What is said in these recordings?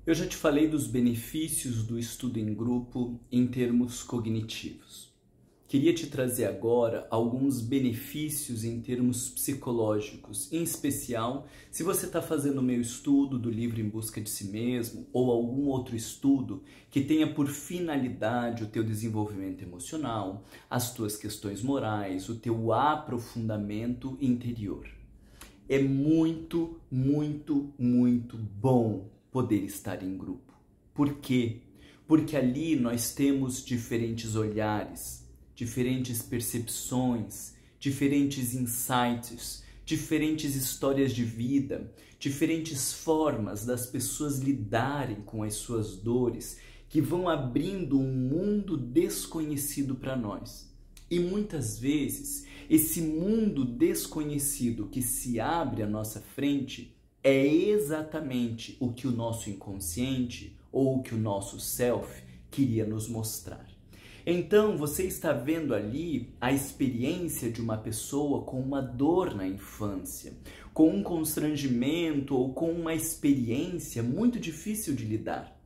Eu já te falei dos benefícios do estudo em grupo em termos cognitivos. Queria te trazer agora alguns benefícios em termos psicológicos, em especial se você está fazendo o meu estudo do livro Em Busca de Si Mesmo ou algum outro estudo que tenha por finalidade o teu desenvolvimento emocional, as tuas questões morais, o teu aprofundamento interior. É muito bom poder estar em grupo. Por quê? Porque ali nós temos diferentes olhares, diferentes percepções, diferentes insights, diferentes histórias de vida, diferentes formas das pessoas lidarem com as suas dores, que vão abrindo um mundo desconhecido para nós. E muitas vezes, esse mundo desconhecido que se abre à nossa frente é exatamente o que o nosso inconsciente ou o que o nosso self queria nos mostrar. Então, você está vendo ali a experiência de uma pessoa com uma dor na infância, com um constrangimento ou com uma experiência muito difícil de lidar.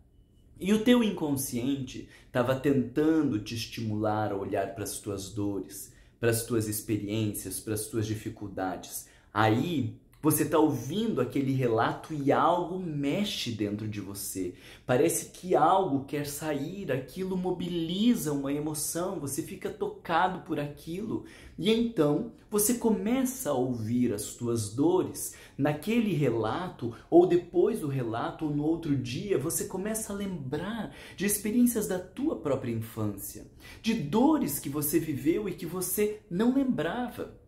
E o teu inconsciente estava tentando te estimular a olhar para as tuas dores, para as tuas experiências, para as tuas dificuldades. Aí você está ouvindo aquele relato e algo mexe dentro de você. Parece que algo quer sair, aquilo mobiliza uma emoção, você fica tocado por aquilo. E então você começa a ouvir as tuas dores naquele relato, ou depois do relato, ou no outro dia, você começa a lembrar de experiências da tua própria infância, de dores que você viveu e que você não lembrava.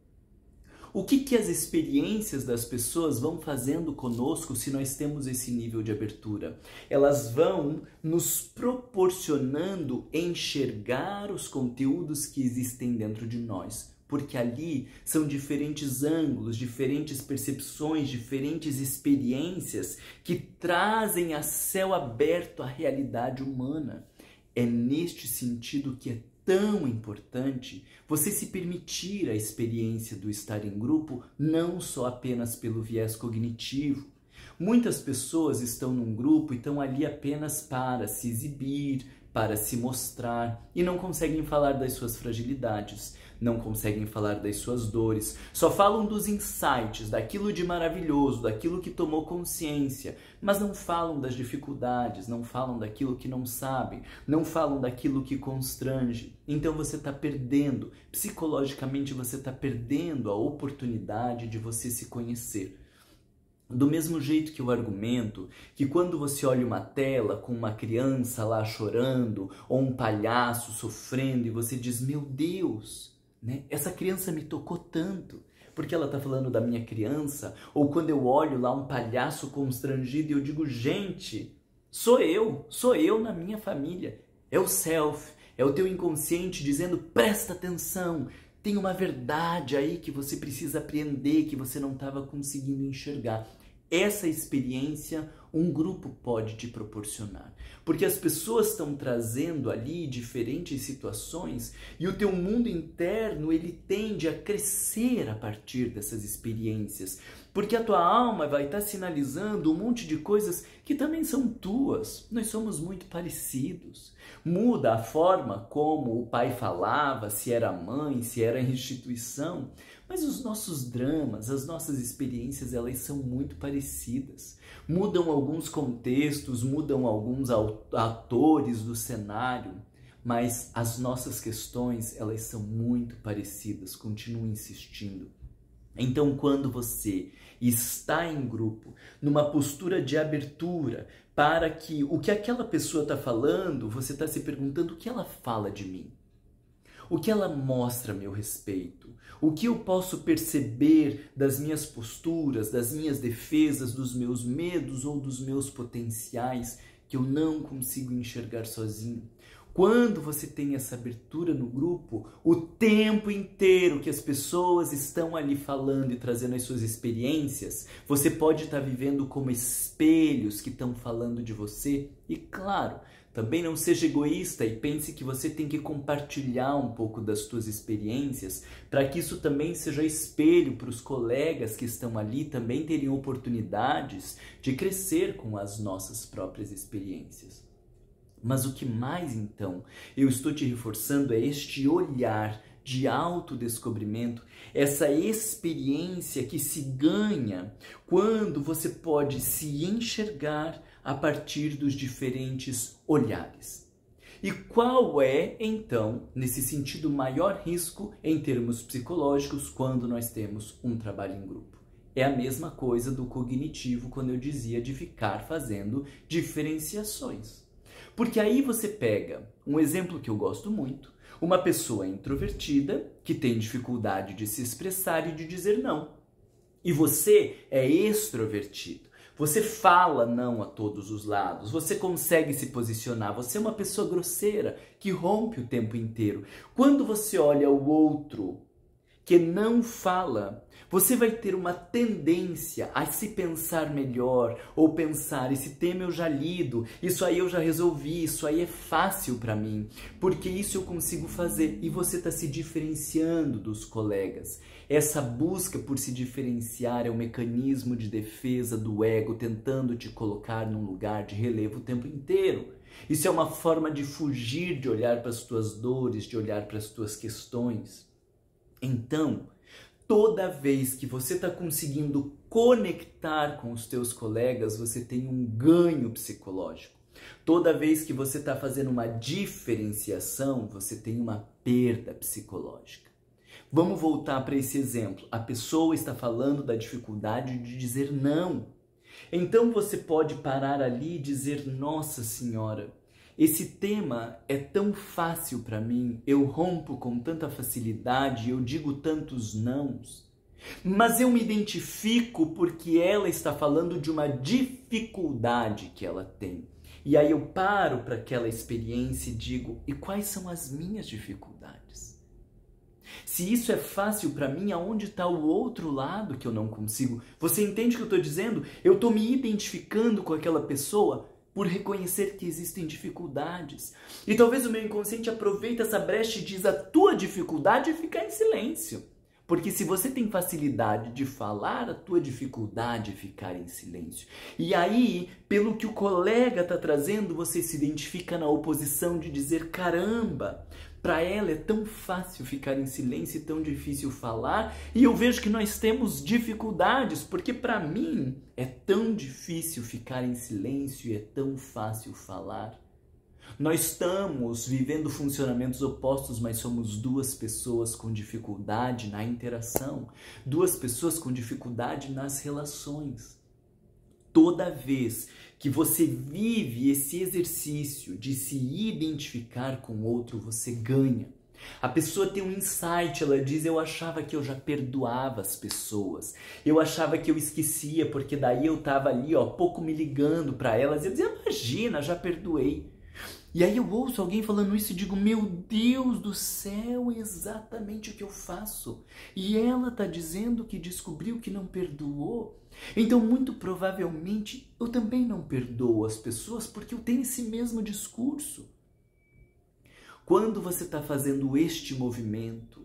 O que as experiências das pessoas vão fazendo conosco se nós temos esse nível de abertura? Elas vão nos proporcionando enxergar os conteúdos que existem dentro de nós. Porque ali são diferentes ângulos, diferentes percepções, diferentes experiências que trazem a céu aberto a realidade humana. É neste sentido que é tão importante você se permitir a experiência do estar em grupo, não só apenas pelo viés cognitivo. Muitas pessoas estão num grupo e estão ali apenas para se exibir, para se mostrar e não conseguem falar das suas fragilidades, não conseguem falar das suas dores, só falam dos insights, daquilo de maravilhoso, daquilo que tomou consciência, mas não falam das dificuldades, não falam daquilo que não sabem, não falam daquilo que constrange. Então você está perdendo, psicologicamente você está perdendo a oportunidade de você se conhecer. Do mesmo jeito que eu argumento que quando você olha uma tela com uma criança lá chorando ou um palhaço sofrendo e você diz, meu Deus, né? Essa criança me tocou tanto porque ela está falando da minha criança, ou quando eu olho lá um palhaço constrangido e eu digo, gente, sou eu na minha família, é o self, é o teu inconsciente dizendo, presta atenção, tem uma verdade aí que você precisa apreender, que você não estava conseguindo enxergar. Essa experiência um grupo pode te proporcionar, porque as pessoas estão trazendo ali diferentes situações e o teu mundo interno ele tende a crescer a partir dessas experiências, porque a tua alma vai estar sinalizando um monte de coisas que também são tuas. Nós somos muito parecidos. Muda a forma como o pai falava, se era a mãe, se era a instituição, mas os nossos dramas, as nossas experiências, elas são muito parecidas. Mudam alguns contextos, mudam alguns atores do cenário, mas as nossas questões, elas são muito parecidas, continuo insistindo. Então, quando você está em grupo, numa postura de abertura, para que o que aquela pessoa está falando, você está se perguntando o que ela fala de mim. O que ela mostra a meu respeito? O que eu posso perceber das minhas posturas, das minhas defesas, dos meus medos ou dos meus potenciais que eu não consigo enxergar sozinho? Quando você tem essa abertura no grupo, o tempo inteiro que as pessoas estão ali falando e trazendo as suas experiências, você pode estar vivendo como espelhos que estão falando de você. E claro, também não seja egoísta e pense que você tem que compartilhar um pouco das suas experiências para que isso também seja espelho para os colegas que estão ali também terem oportunidades de crescer com as nossas próprias experiências. Mas o que mais, então, eu estou te reforçando é este olhar de autodescobrimento, essa experiência que se ganha quando você pode se enxergar a partir dos diferentes olhares. E qual é, então, nesse sentido, o maior risco em termos psicológicos quando nós temos um trabalho em grupo? É a mesma coisa do cognitivo quando eu dizia de ficar fazendo diferenciações. Porque aí você pega um exemplo que eu gosto muito, uma pessoa introvertida que tem dificuldade de se expressar e de dizer não. E você é extrovertido. Você fala não a todos os lados, você consegue se posicionar, você é uma pessoa grosseira que rompe o tempo inteiro. Quando você olha o outro que não fala, você vai ter uma tendência a se pensar melhor ou pensar, esse tema eu já lido, isso aí eu já resolvi, isso aí é fácil para mim, porque isso eu consigo fazer. E você está se diferenciando dos colegas. Essa busca por se diferenciar é um mecanismo de defesa do ego tentando te colocar num lugar de relevo o tempo inteiro. Isso é uma forma de fugir de olhar para as tuas dores, de olhar para as tuas questões. Então, toda vez que você está conseguindo conectar com os teus colegas, você tem um ganho psicológico. Toda vez que você está fazendo uma diferenciação, você tem uma perda psicológica. Vamos voltar para esse exemplo. A pessoa está falando da dificuldade de dizer não. Então você pode parar ali e dizer, nossa senhora, esse tema é tão fácil para mim, eu rompo com tanta facilidade, eu digo tantos nãos, mas eu me identifico porque ela está falando de uma dificuldade que ela tem. E aí eu paro para aquela experiência e digo, e quais são as minhas dificuldades? Se isso é fácil para mim, aonde está o outro lado que eu não consigo? Você entende o que eu estou dizendo? Eu estou me identificando com aquela pessoa por reconhecer que existem dificuldades. E talvez o meu inconsciente aproveite essa brecha e diz, a tua dificuldade é ficar em silêncio. Porque se você tem facilidade de falar, a tua dificuldade é ficar em silêncio. E aí, pelo que o colega está trazendo, você se identifica na oposição de dizer, caramba, para ela é tão fácil ficar em silêncio e tão difícil falar, e eu vejo que nós temos dificuldades, porque para mim é tão difícil ficar em silêncio e é tão fácil falar. Nós estamos vivendo funcionamentos opostos, mas somos duas pessoas com dificuldade na interação, duas pessoas com dificuldade nas relações. Toda vez que você vive esse exercício de se identificar com o outro, você ganha. A pessoa tem um insight, ela diz, eu achava que eu já perdoava as pessoas, eu achava que eu esquecia, porque daí eu estava ali, pouco me ligando para elas, e eu dizia, imagina, já perdoei. E aí eu ouço alguém falando isso e digo, meu Deus do céu, é exatamente o que eu faço. E ela está dizendo que descobriu que não perdoou. Então, muito provavelmente, eu também não perdoo as pessoas porque eu tenho esse mesmo discurso. Quando você está fazendo este movimento,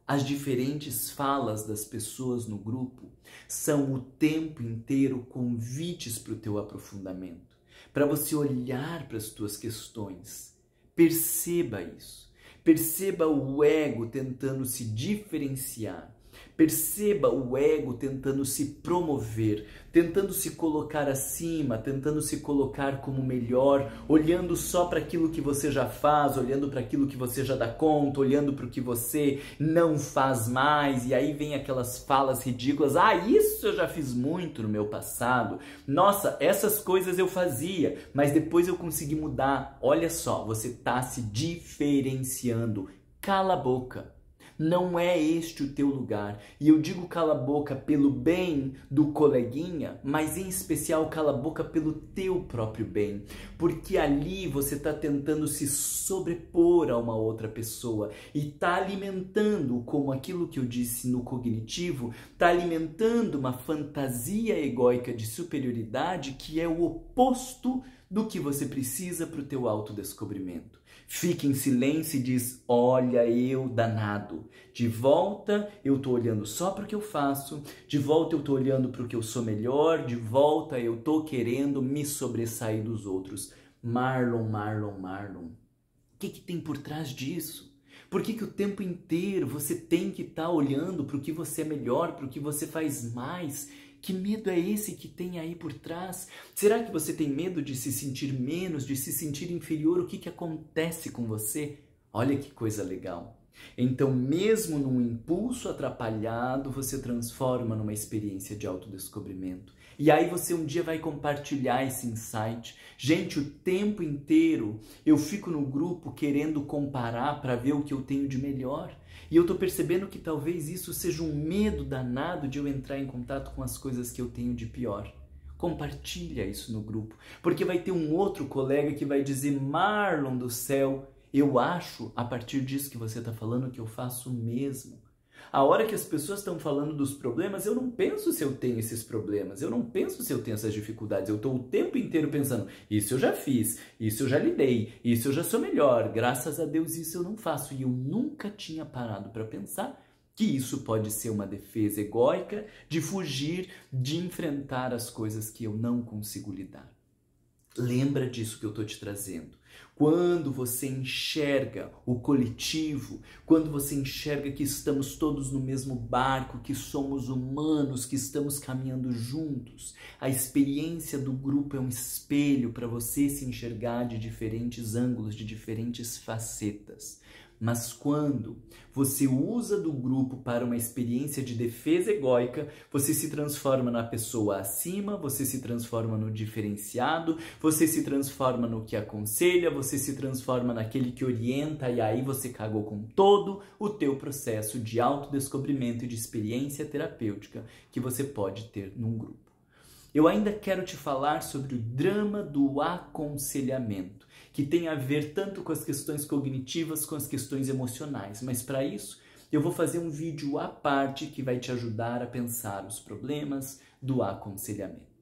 as diferentes falas das pessoas no grupo são o tempo inteiro convites para o teu aprofundamento. Para você olhar para as tuas questões. Perceba isso. Perceba o ego tentando se diferenciar. Perceba o ego tentando se promover, tentando se colocar acima, tentando se colocar como melhor, olhando só para aquilo que você já faz, olhando para aquilo que você já dá conta, olhando para o que você não faz mais, e aí vem aquelas falas ridículas, isso eu já fiz muito no meu passado, nossa, essas coisas eu fazia, mas depois eu consegui mudar. Olha só, você está se diferenciando. Cala a boca. Não é este o teu lugar. E eu digo cala a boca pelo bem do coleguinha, mas em especial cala a boca pelo teu próprio bem. Porque ali você está tentando se sobrepor a uma outra pessoa e está alimentando, como aquilo que eu disse no cognitivo, está alimentando uma fantasia egóica de superioridade que é o oposto do que você precisa para o teu autodescobrimento. Fica em silêncio e diz, olha eu danado. De volta eu tô olhando só para o que eu faço, de volta eu tô olhando para o que eu sou melhor, de volta eu tô querendo me sobressair dos outros. Marlon, Marlon, Marlon. O que tem por trás disso? Por que o tempo inteiro você tem que estar olhando para o que você é melhor, para o que você faz mais? Que medo é esse que tem aí por trás? Será que você tem medo de se sentir menos, de se sentir inferior? O que acontece com você? Olha que coisa legal. Então, mesmo num impulso atrapalhado, você transforma numa experiência de autodescobrimento. E aí você um dia vai compartilhar esse insight. Gente, o tempo inteiro eu fico no grupo querendo comparar para ver o que eu tenho de melhor. E eu tô percebendo que talvez isso seja um medo danado de eu entrar em contato com as coisas que eu tenho de pior. Compartilha isso no grupo, porque vai ter um outro colega que vai dizer, Marlon do céu, eu acho, a partir disso que você está falando, que eu faço o mesmo. A hora que as pessoas estão falando dos problemas, eu não penso se eu tenho esses problemas, eu não penso se eu tenho essas dificuldades, eu estou o tempo inteiro pensando, isso eu já fiz, isso eu já lidei, isso eu já sou melhor, graças a Deus isso eu não faço. E eu nunca tinha parado para pensar que isso pode ser uma defesa egóica de fugir, de enfrentar as coisas que eu não consigo lidar. Lembra disso que eu estou te trazendo. Quando você enxerga o coletivo, quando você enxerga que estamos todos no mesmo barco, que somos humanos, que estamos caminhando juntos, a experiência do grupo é um espelho para você se enxergar de diferentes ângulos, de diferentes facetas. Mas quando você usa do grupo para uma experiência de defesa egóica, você se transforma na pessoa acima, você se transforma no diferenciado, você se transforma no que aconselha, você se transforma naquele que orienta e aí você cagou com todo o teu processo de autodescobrimento e de experiência terapêutica que você pode ter num grupo. Eu ainda quero te falar sobre o drama do aconselhamento, que tem a ver tanto com as questões cognitivas com as questões emocionais. Mas para isso, eu vou fazer um vídeo à parte que vai te ajudar a pensar os problemas do aconselhamento.